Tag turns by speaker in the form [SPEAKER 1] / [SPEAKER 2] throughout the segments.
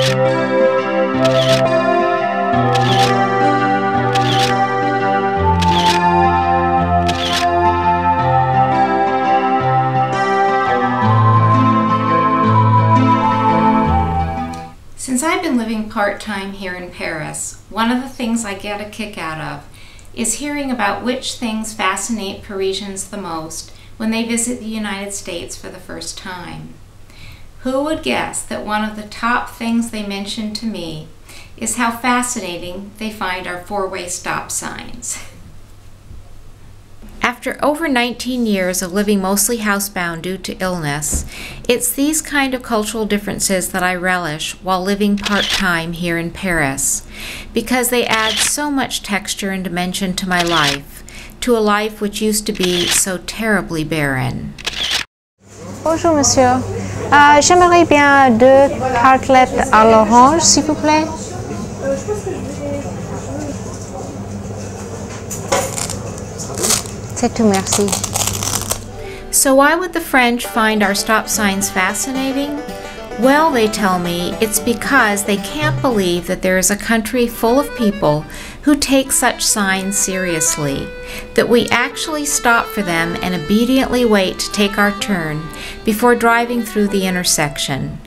[SPEAKER 1] Since I've been living part-time here in Paris, one of the things I get a kick out of is hearing about which things fascinate Parisians the most when they visit the United States for the first time. Who would guess that one of the top things they mention to me is how fascinating they find our four-way stop signs. After over 19 years of living mostly housebound due to illness, it's these kind of cultural differences that I relish while living part-time here in Paris, because they add so much texture and dimension to my life, to a life which used to be so terribly barren.
[SPEAKER 2] Bonjour monsieur, j'aimerais bien 2 tartelettes à l'orange s'il vous plaît. C'est tout, merci.
[SPEAKER 1] So why would the French find our stop signs fascinating? Well, they tell me it's because they can't believe that there is a country full of people who take such signs seriously, that we actually stop for them and obediently wait to take our turn before driving through the intersection.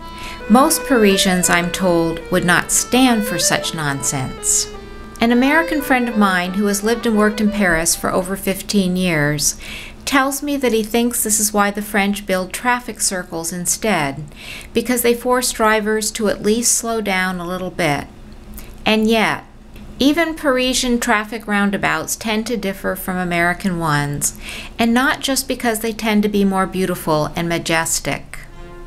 [SPEAKER 1] Most Parisians, I'm told, would not stand for such nonsense. An American friend of mine who has lived and worked in Paris for over 15 years tells me that he thinks this is why the French build traffic circles instead, because they force drivers to at least slow down a little bit. And yet, even Parisian traffic roundabouts tend to differ from American ones, and not just because they tend to be more beautiful and majestic.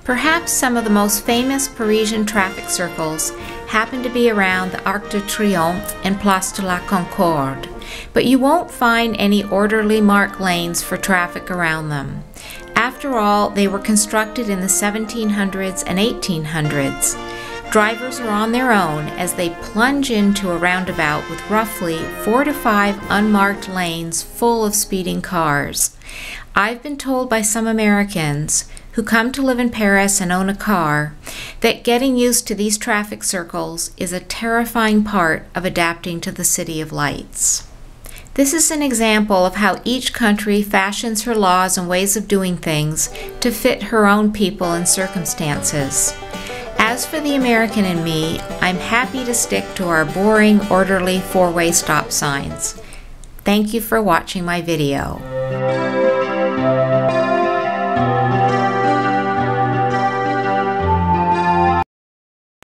[SPEAKER 1] Perhaps some of the most famous Parisian traffic circles happen to be around the Arc de Triomphe and Place de la Concorde, but you won't find any orderly marked lanes for traffic around them. After all, they were constructed in the 1700s and 1800s. Drivers are on their own as they plunge into a roundabout with roughly 4 to 5 unmarked lanes full of speeding cars. I've been told by some Americans who come to live in Paris and own a car that getting used to these traffic circles is a terrifying part of adapting to the City of Lights. This is an example of how each country fashions her laws and ways of doing things to fit her own people and circumstances. As for the American in me, I'm happy to stick to our boring, orderly four-way stop signs. Thank you for watching my video.